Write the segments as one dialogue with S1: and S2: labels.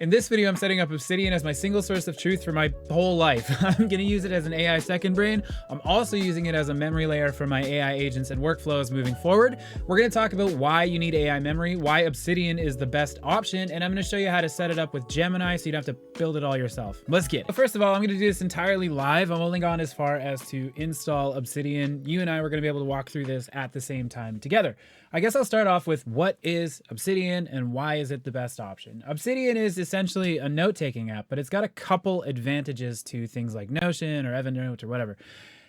S1: In this video, I'm setting up Obsidian as my single source of truth for my whole life. I'm gonna use it as an AI second brain. I'm also using it as a memory layer for my AI agents and workflows moving forward. We're gonna talk about why you need AI memory, why Obsidian is the best option, and I'm gonna show you how to set it up with Gemini so you don't have to build it all yourself. Let's get it. First of all, I'm gonna do this entirely live. I'm only gone as far as to install Obsidian. You and I were gonna be able to walk through this at the same time together. I guess I'll start off with what is Obsidian and why is it the best option. Obsidian is essentially a note-taking app, but it's got a couple advantages to things like Notion or Evernote or whatever.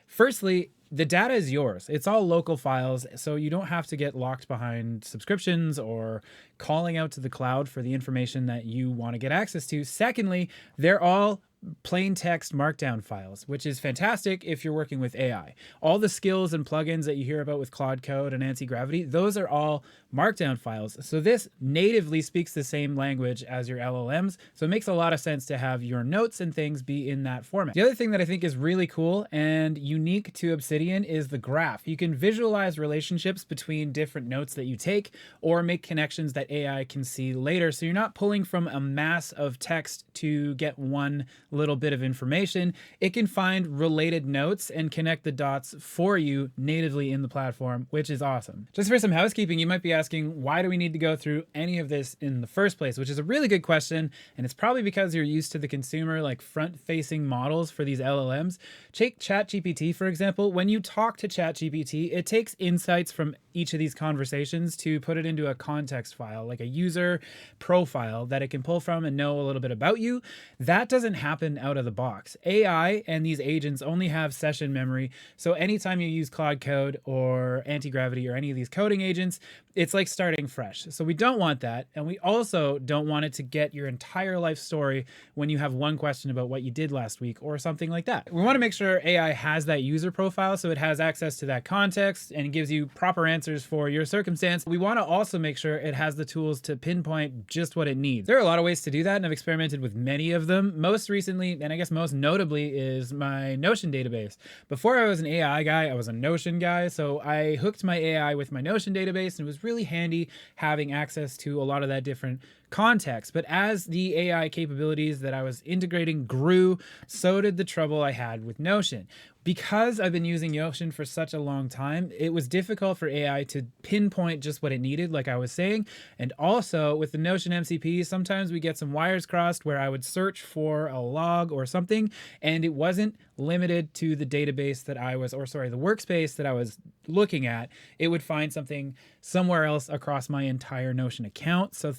S1: Firstly, the data is yours. It's all local files, so you don't have to get locked behind subscriptions or calling out to the cloud for the information that you want to get access to. Secondly, they're all plain text Markdown files, which is fantastic if you're working with AI. All the skills and plugins that you hear about with Claude Code and Antigravity, those are all Markdown files. So this natively speaks the same language as your LLMs. So it makes a lot of sense to have your notes and things be in that format. The other thing that I think is really cool and unique to Obsidian is the graph. You can visualize relationships between different notes that you take or make connections that AI can see later. So you're not pulling from a mass of text to get one little bit of information. It can find related notes and connect the dots for you natively in the platform, which is awesome. Just for some housekeeping, you might be asking, why do we need to go through any of this in the first place? Which is a really good question. And it's probably because you're used to the consumer, like front-facing models for these LLMs. Take ChatGPT, for example. When you talk to ChatGPT, it takes insights from each of these conversations to put it into a context file, like a user profile that it can pull from and know a little bit about you. That doesn't happen out of the box. AI and these agents only have session memory. So anytime you use Claude Code or Antigravity or any of these coding agents, it's like starting fresh. So we don't want that. And we also don't want it to get your entire life story when you have one question about what you did last week or something like that. We want to make sure AI has that user profile so it has access to that context and it gives you proper answers for your circumstance. We want to also make sure it has the tools to pinpoint just what it needs. There are a lot of ways to do that, and I've experimented with many of them. Most recently, and I guess most notably, is my Notion database. Before I was an AI guy, I was a Notion guy, so I hooked my AI with my Notion database, and it was really handy having access to a lot of that different context. But as the AI capabilities that I was integrating grew, so did the trouble I had with Notion. Because I've been using Notion for such a long time, it was difficult for AI to pinpoint just what it needed, like I was saying. And also with the Notion MCP, sometimes we get some wires crossed where I would search for a log or something, and it wasn't limited to the database that I was, or sorry, the workspace that I was looking at. It would find something somewhere else across my entire Notion account. So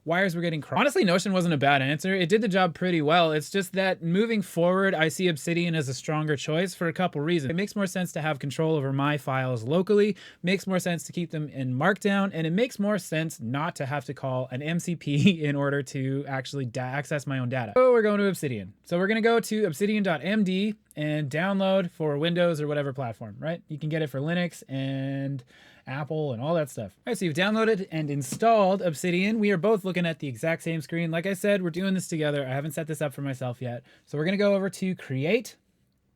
S1: wires were getting crossed. Honestly, Notion wasn't a bad answer. It did the job pretty well. It's just that moving forward, I see Obsidian as a stronger choice for a couple reasons. It makes more sense to have control over my files locally, makes more sense to keep them in Markdown, and it makes more sense not to have to call an MCP in order to actually access my own data. So we're going to Obsidian. So we're going to go to obsidian.md and download for Windows or whatever platform, right? You can get it for Linux and Apple and all that stuff. All right, so you've downloaded and installed Obsidian. We are both looking at the exact same screen. Like I said, we're doing this together. I haven't set this up for myself yet. So we're going to go over to Create.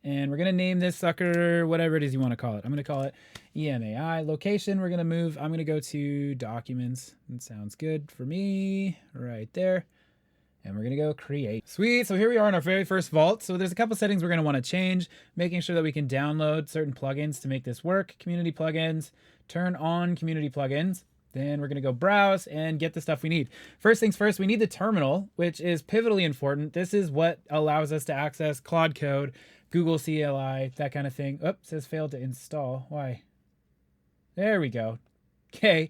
S1: And we're going to name this sucker whatever it is you want to call it. I'm going to call it EMAI. Location, we're going to move. I'm going to go to Documents. That sounds good for me right there. And we're going to go Create. Sweet. So here we are in our very first vault. So there's a couple settings we're going to want to change, making sure that we can download certain plugins to make this work. Community plugins, turn on community plugins. Then we're going to go browse and get the stuff we need. First things first, we need the terminal, which is pivotally important. This is what allows us to access Claude Code, Google CLI, that kind of thing. Oops, says failed to install. Why? There we go. Okay,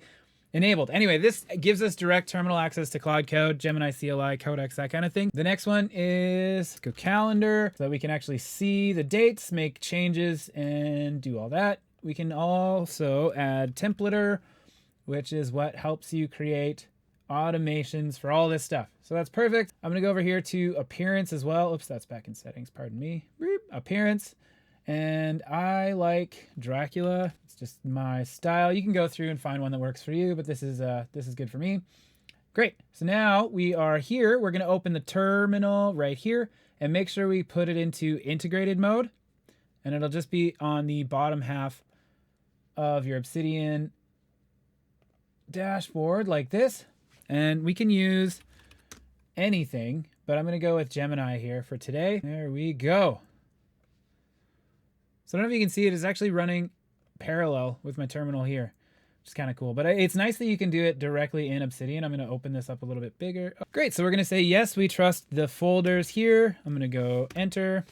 S1: enabled. Anyway, this gives us direct terminal access to Claude Code, Gemini CLI, Codex, that kind of thing. The next one is go calendar, so that we can actually see the dates, make changes, and do all that. We can also add templater, which is what helps you create automations for all this stuff. So that's perfect. I'm gonna go over here to appearance as well. Oops, that's back in settings, pardon me. Appearance, and I like Dracula. It's just my style. You can go through and find one that works for you, but this is good for me. Great, so now we are here. We're gonna open the terminal right here and make sure we put it into integrated mode, and it'll just be on the bottom half of your Obsidian dashboard like this. And we can use anything, but I'm going to go with Gemini here for today. There we go. So I don't know if you can see it. It's actually running parallel with my terminal here, which is kind of cool. But it's nice that you can do it directly in Obsidian. I'm going to open this up a little bit bigger. Oh, great. So we're going to say, yes, we trust the folders here. I'm going to go enter.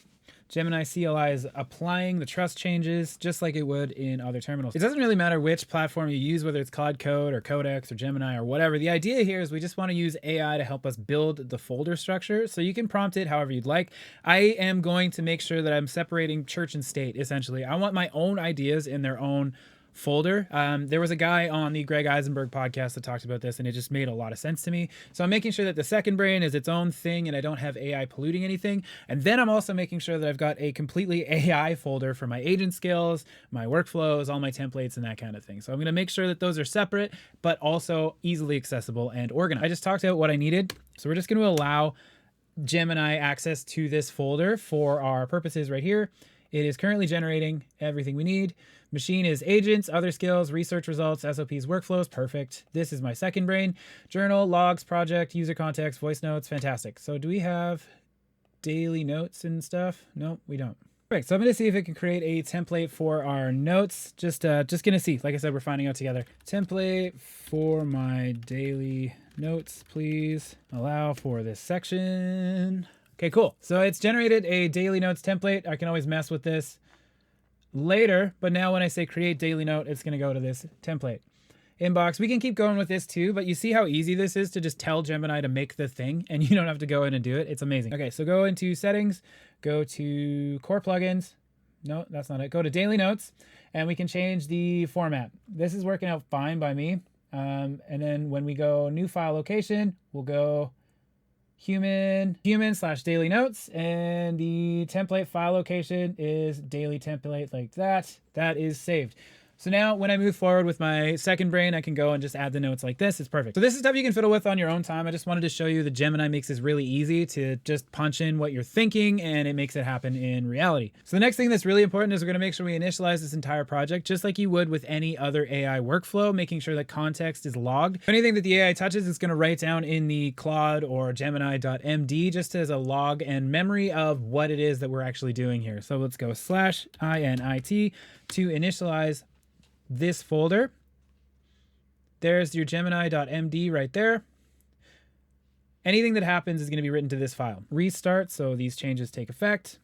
S1: Gemini CLI is applying the trust changes just like it would in other terminals. It doesn't really matter which platform you use, whether it's Claude Code or Codex or Gemini or whatever. The idea here is we just want to use AI to help us build the folder structure. So you can prompt it however you'd like. I am going to make sure that I'm separating church and state, essentially. I want my own ideas in their own folder. There was a guy on the Greg Eisenberg podcast that talked about this, and it just made a lot of sense to me. So I'm making sure that the second brain is its own thing and I don't have AI polluting anything. And then I'm also making sure that I've got a completely AI folder for my agent skills, my workflows, all my templates, and that kind of thing. So I'm going to make sure that those are separate, but also easily accessible and organized. I just talked about what I needed. So we're just going to allow Gemini access to this folder for our purposes right here. It is currently generating everything we need. Machine is agents, other skills, research results, SOPs, workflows. Perfect. This is my second brain. Journal, logs, project, user context, voice notes. Fantastic. So do we have daily notes and stuff? No, we don't. Perfect. So I'm going to see if it can create a template for our notes. Just going to see. Like I said, we're finding out together. Template for my daily notes, please. Allow for this section. Okay, cool. So it's generated a daily notes template. I can always mess with this later, but now when I say create daily note, it's going to go to this template. Inbox, we can keep going with this too, but you see how easy this is to just tell Gemini to make the thing and you don't have to go in and do it. It's amazing. Okay, so go into settings, go to core plugins. No, that's not it. Go to daily notes and we can change the format. This is working out fine by me. And then when we go new file location, we'll go human/daily notes, and the template file location is daily template like that. That is saved. So now when I move forward with my second brain, I can go and just add the notes like this. It's perfect. So this is stuff you can fiddle with on your own time. I just wanted to show you that Gemini makes this really easy to just punch in what you're thinking and it makes it happen in reality. So the next thing that's really important is we're gonna make sure we initialize this entire project just like you would with any other AI workflow, making sure that context is logged. Anything that the AI touches, it's gonna write down in the Claude or Gemini.md just as a log and memory of what it is that we're actually doing here. So let's go /init to initialize this folder. There's your Gemini.md right there. Anything that happens is going to be written to this file. Restart, so these changes take effect.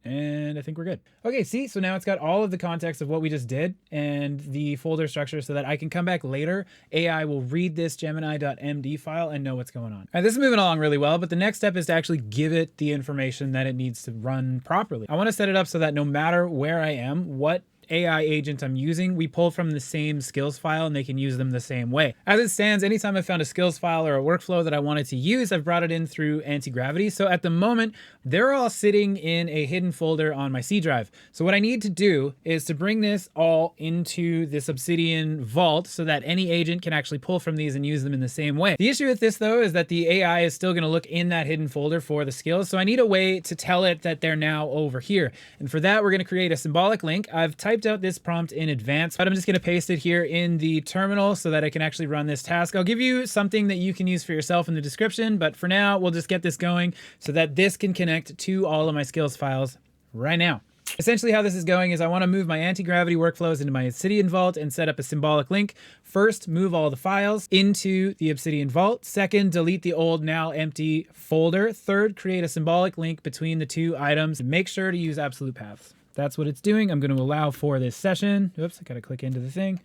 S1: And I think we're good. Okay, see, so now it's got all of the context of what we just did and the folder structure so that I can come back later. AI will read this Gemini.md file and know what's going on. All right, this is moving along really well, but the next step is to actually give it the information that it needs to run properly. I want to set it up so that no matter where I am, what AI agent I'm using, we pull from the same skills file and they can use them the same way. As it stands, anytime I've found a skills file or a workflow that I wanted to use, I've brought it in through Antigravity. So at the moment, they're all sitting in a hidden folder on my C drive. So what I need to do is to bring this all into this Obsidian vault so that any agent can actually pull from these and use them in the same way. The issue with this though is that the AI is still gonna look in that hidden folder for the skills. So I need a way to tell it that they're now over here. And for that, we're gonna create a symbolic link. I've typed out this prompt in advance, but I'm just gonna paste it here in the terminal so that I can actually run this task. I'll give you something that you can use for yourself in the description, but for now, we'll just get this going so that this can connect to all of my skills files right now. Essentially how this is going is I want to move my Antigravity workflows into my Obsidian vault and set up a symbolic link. First, move all the files into the Obsidian vault. Second, delete the old now empty folder. Third, create a symbolic link between the two items. Make sure to use absolute paths. That's what it's doing. I'm going to allow for this session. Oops, I got to click into the thing.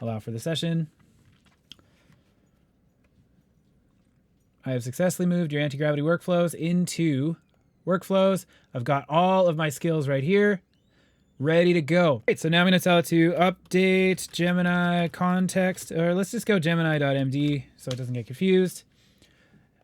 S1: Allow for the session. I have successfully moved your Antigravity workflows into workflows. I've got all of my skills right here, ready to go. Right, so now I'm going to tell it to update Gemini context, or let's just go Gemini.md so it doesn't get confused.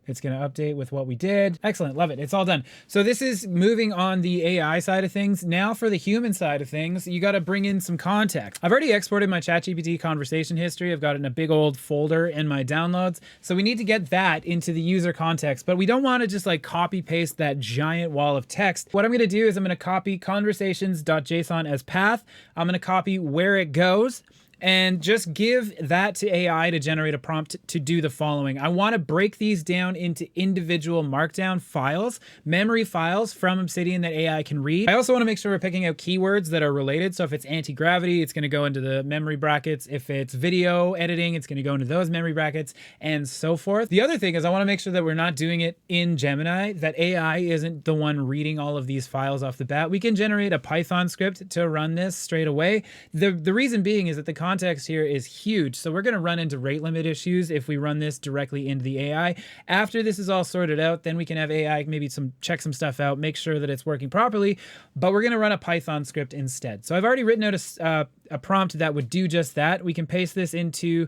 S1: It's going to update with what we did. Excellent. Love it. It's all done. So this is moving on the AI side of things. Now for the human side of things, you got to bring in some context. I've already exported my ChatGPT conversation history. I've got it in a big old folder in my downloads. So we need to get that into the user context, but we don't want to just like copy paste that giant wall of text. What I'm going to do is I'm going to copy conversations.json as path. I'm going to copy where it goes. and just give that to AI to generate a prompt to do the following. I want to break these down into individual Markdown files, memory files from Obsidian that AI can read. I also want to make sure we're picking out keywords that are related. So if it's anti-gravity, it's going to go into the memory brackets. If it's video editing, it's going to go into those memory brackets, and so forth. The other thing is I want to make sure that we're not doing it in Gemini, that AI isn't the one reading all of these files off the bat. We can generate a Python script to run this straight away. The reason being is that the context here is huge. So we're going to run into rate limit issues if we run this directly into the AI. After this is all sorted out, then we can have AI maybe check some stuff out, make sure that it's working properly, but we're going to run a Python script instead. So I've already written out a prompt that would do just that. We can paste this into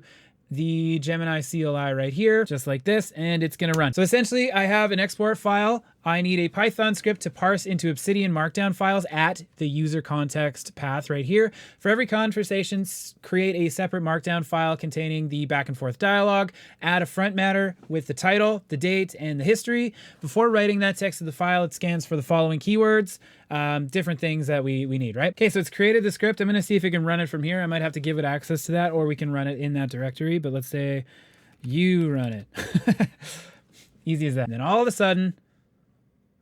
S1: the Gemini CLI right here, just like this, and it's going to run. So essentially I have an export file. I need a Python script to parse into Obsidian Markdown files at the user context path right here. For every conversation, create a separate Markdown file containing the back and forth dialogue, add a front matter with the title, the date, and the history. Before writing that text to the file, it scans for the following keywords, different things that we need, right? Okay, so it's created the script. I'm gonna see if it can run it from here. I might have to give it access to that, or we can run it in that directory, but let's say you run it. Easy as that. And then all of a sudden,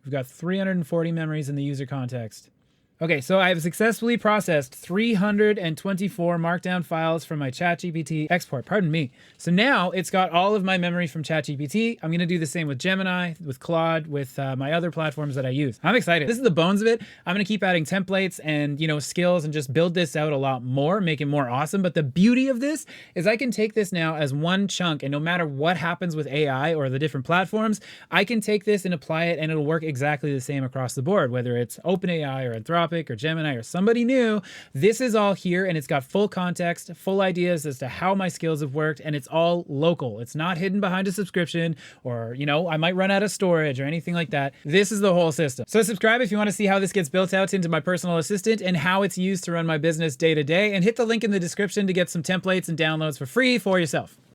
S1: we've got 340 memories in the user context. Okay, so I have successfully processed 324 Markdown files from my ChatGPT export, pardon me. So now it's got all of my memory from ChatGPT. I'm gonna do the same with Gemini, with Claude, with my other platforms that I use. I'm excited. This is the bones of it. I'm gonna keep adding templates and skills and just build this out a lot more, make it more awesome. But the beauty of this is I can take this now as one chunk, and no matter what happens with AI or the different platforms, I can take this and apply it and it'll work exactly the same across the board, whether it's OpenAI or Anthropic or Gemini or somebody new. This is all here, and it's got full context, full ideas as to how my skills have worked, and it's all local. It's not hidden behind a subscription, or I might run out of storage or anything like that. This is the whole system. So subscribe if you want to see how this gets built out into my personal assistant and how it's used to run my business day to day, and hit the link in the description to get some templates and downloads for free for yourself.